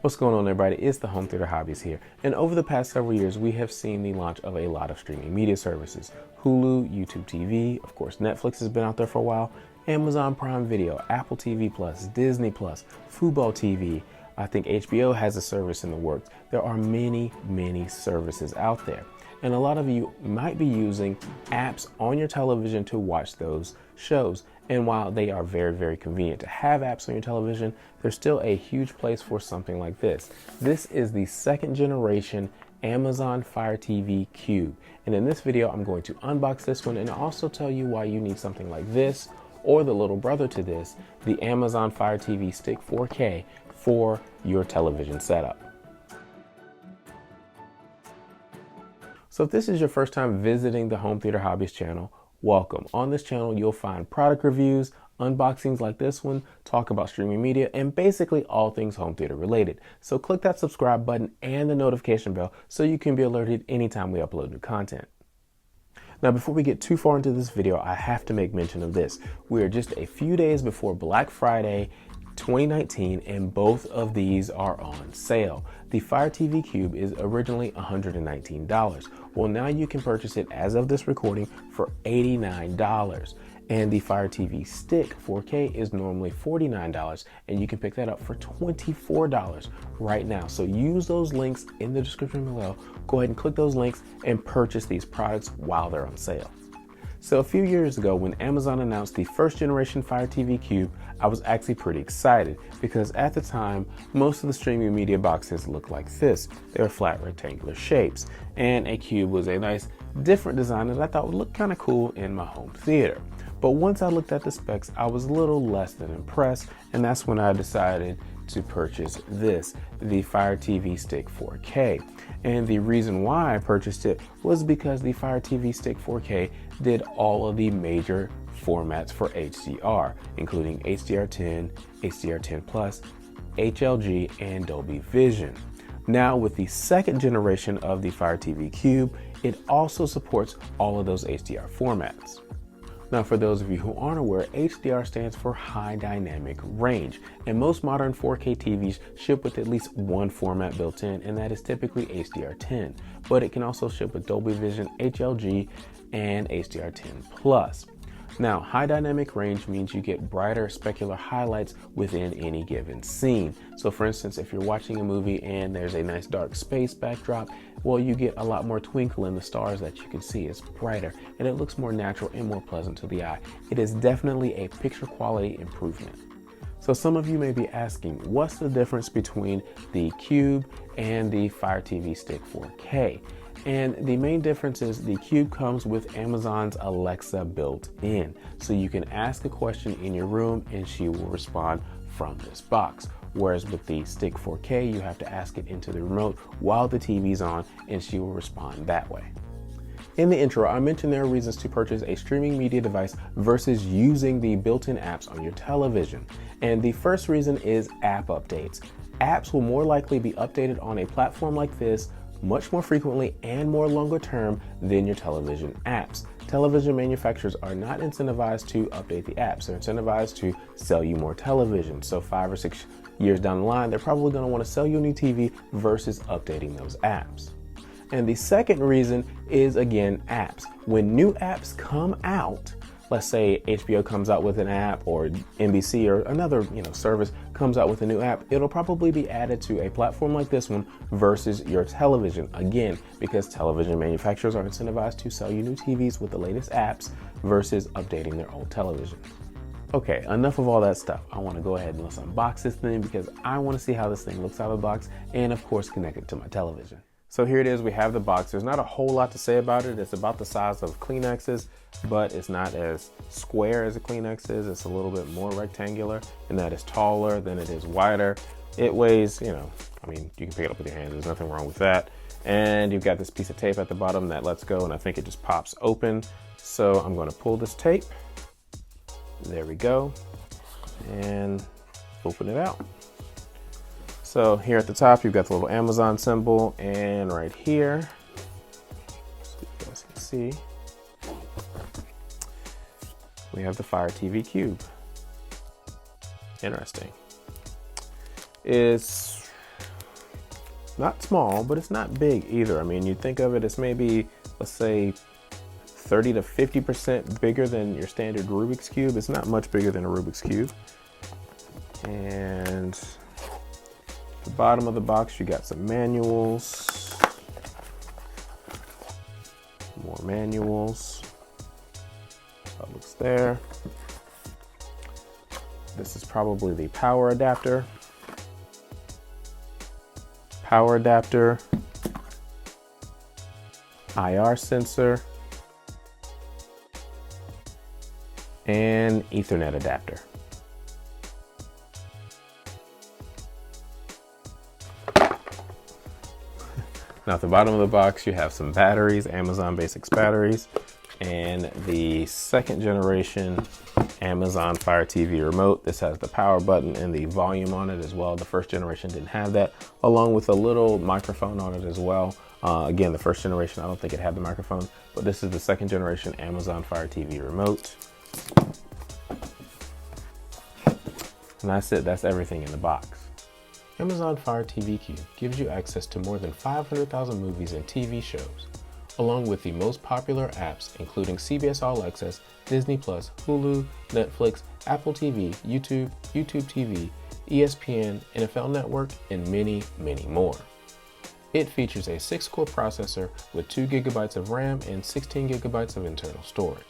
What's going on, everybody? It's the Home Theater Hobbyist here. And over the past several years, we have seen the launch of a lot of streaming media services. Hulu, YouTube TV, of course, Netflix has been out there for a while, Amazon Prime Video, Apple TV Plus, Disney Plus, Fubo TV. I think HBO has a service in the works. There are many, many services out there. And a lot of you might be using apps on your television to watch those shows. And while they are very, very convenient to have apps on your television, there's still a huge place for something like this. This is the second generation Amazon Fire TV Cube. And in this video, I'm going to unbox this one and also tell you why you need something like this or the little brother to this, the Amazon Fire TV Stick 4K for your television setup. So if this is your first time visiting the Home Theater Hobbyist channel, welcome. On this channel, you'll find product reviews, unboxings like this one, talk about streaming media, and basically all things home theater related. So click that subscribe button and the notification bell so you can be alerted anytime we upload new content. Now, before we get too far into this video, I have to make mention of this. We are just a few days before Black Friday 2019, and both of these are on sale. The Fire TV Cube is originally $119. Well, now you can purchase it as of this recording for $89. And the Fire TV Stick 4K is normally $49, and you can pick that up for $24 right now. So use those links in the description below. Go ahead and click those links and purchase these products while they're on sale. So a few years ago, when Amazon announced the first generation Fire TV Cube, I was actually pretty excited because at the time, most of the streaming media boxes looked like this. They were flat rectangular shapes, and a cube was a nice different design that I thought would look kind of cool in my home theater. But once I looked at the specs, I was a little less than impressed, and that's when I decided to purchase this, the Fire TV Stick 4K. And the reason why I purchased it was because the Fire TV Stick 4K did all of the major formats for HDR, including HDR10, HDR10 Plus, HLG, and Dolby Vision. Now, with the second generation of the Fire TV Cube, it also supports all of those HDR formats. Now, for those of you who aren't aware, HDR stands for High Dynamic Range, and most modern 4K TVs ship with at least one format built in, and that is typically HDR10, but it can also ship with Dolby Vision, HLG, and HDR10 Plus. Now, high dynamic range means you get brighter specular highlights within any given scene. So for instance, if you're watching a movie and there's a nice dark space backdrop, well, you get a lot more twinkle in the stars that you can see. It's brighter and it looks more natural and more pleasant to the eye. It is definitely a picture quality improvement. So some of you may be asking, what's the difference between the Cube and the Fire TV Stick 4K? And the main difference is the Cube comes with Amazon's Alexa built in. So you can ask a question in your room and she will respond from this box. Whereas with the Stick 4K, you have to ask it into the remote while the TV's on and she will respond that way. In the intro, I mentioned there are reasons to purchase a streaming media device versus using the built-in apps on your television. And the first reason is app updates. Apps will more likely be updated on a platform like this much more frequently and more longer term than your television apps. Television manufacturers are not incentivized to update the apps. They're incentivized to sell you more television. So 5 or 6 years down the line, they're probably going to want to sell you a new TV versus updating those apps. And the second reason is, again, apps. When new apps come out, let's say HBO comes out with an app or NBC or another service comes out with a new app, it'll probably be added to a platform like this one versus your television. Again, because television manufacturers are incentivized to sell you new TVs with the latest apps versus updating their old television. Okay, enough of all that stuff. I want to go ahead and let's unbox this thing because I want to see how this thing looks out of the box and of course connect it to my television. So here it is, we have the box. There's not a whole lot to say about it. It's about the size of Kleenexes, but it's not as square as a Kleenex is. It's a little bit more rectangular, and that is taller than it is wider. It weighs, you can pick it up with your hands. There's nothing wrong with that. And you've got this piece of tape at the bottom that lets go, and I think it just pops open. So I'm going to pull this tape. There we go. And open it out. So here at the top, you've got the little Amazon symbol, and right here, so you guys can see, we have the Fire TV Cube. Interesting. It's not small, but it's not big either. I mean, you think of it as maybe, let's say, 30 to 50% bigger than your standard Rubik's Cube. It's not much bigger than a Rubik's Cube. And the bottom of the box, you got some manuals. More manuals. That looks there. This is probably the power adapter. Power adapter. IR sensor. And Ethernet adapter. Now at the bottom of the box, you have some batteries, Amazon Basics batteries, and the second generation Amazon Fire TV remote. This has the power button and the volume on it as well. The first generation didn't have that, along with a little microphone on it as well. Again, the first generation, I don't think it had the microphone, but this is the second generation Amazon Fire TV remote. And that's it, that's everything in the box. Amazon Fire TV Cube gives you access to more than 500,000 movies and TV shows, along with the most popular apps including CBS All Access, Disney+, Hulu, Netflix, Apple TV, YouTube, YouTube TV, ESPN, NFL Network, and many, many more. It features a 6-core processor with 2 GB of RAM and 16 GB of internal storage.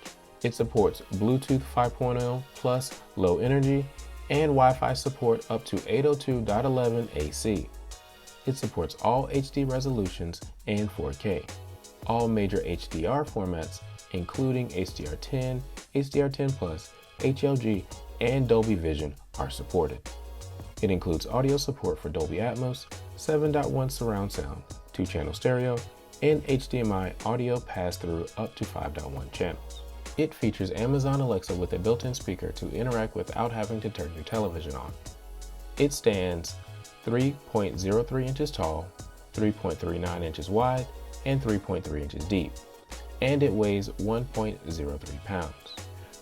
It supports Bluetooth 5.0 plus low energy and Wi-Fi support up to 802.11 AC. It supports all HD resolutions and 4K. All major HDR formats, including HDR10, HDR10+, HLG, and Dolby Vision, are supported. It includes audio support for Dolby Atmos, 7.1 surround sound, 2-channel stereo, and HDMI audio pass-through up to 5.1 channels. It features Amazon Alexa with a built-in speaker to interact without having to turn your television on. It stands 3.03 inches tall, 3.39 inches wide, and 3.3 inches deep, and it weighs 1.03 pounds.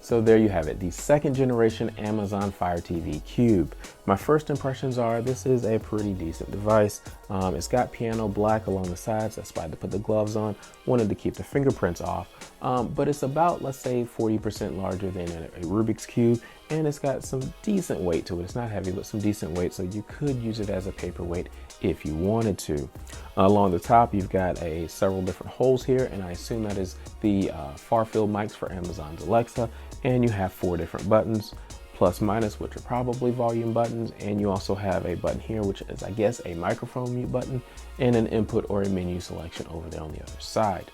So there you have it, the second generation Amazon Fire TV Cube. My first impressions are this is a pretty decent device. It's got piano black along the sides. That's why I had to put the gloves on. Wanted to keep the fingerprints off. But it's about, let's say, 40% larger than a Rubik's Cube, and it's got some decent weight to it. It's not heavy, but some decent weight, so you could use it as a paperweight if you wanted to. Along the top, you've got several different holes here, and I assume that is the far-field mics for Amazon's Alexa. And you have 4 different buttons, plus minus, which are probably volume buttons, and you also have a button here, which is, I guess, a microphone mute button, and an input or a menu selection over there on the other side.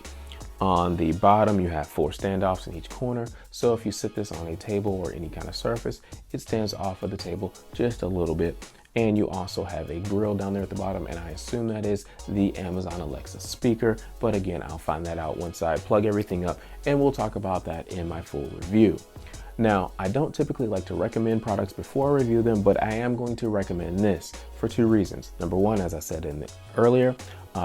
On the bottom, you have 4 standoffs in each corner, so if you sit this on a table or any kind of surface, it stands off of the table just a little bit. And you also have a grill down there at the bottom, and I assume that is the Amazon Alexa speaker. But again, I'll find that out once I plug everything up, and we'll talk about that in my full review. Now, I don't typically like to recommend products before I review them, but I am going to recommend this for 2 reasons. Number one, as I said earlier,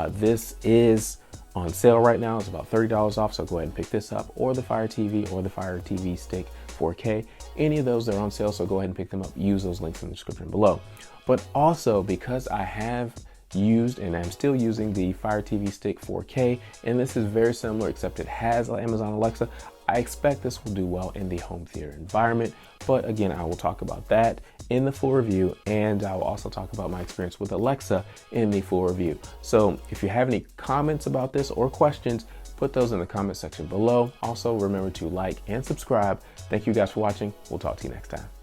this is on sale right now. It's about $30 off, so go ahead and pick this up, or the Fire TV or the Fire TV Stick 4K. Any of those are on sale, so go ahead and pick them up. Use those links in the description below. But also, because I have used and I'm still using the Fire TV Stick 4K, and this is very similar except it has Amazon Alexa, I expect this will do well in the home theater environment. But again, I will talk about that in the full review, and I will also talk about my experience with Alexa in the full review. So if you have any comments about this or questions, put those in the comment section below. Also, remember to like and subscribe. Thank you guys for watching. We'll talk to you next time.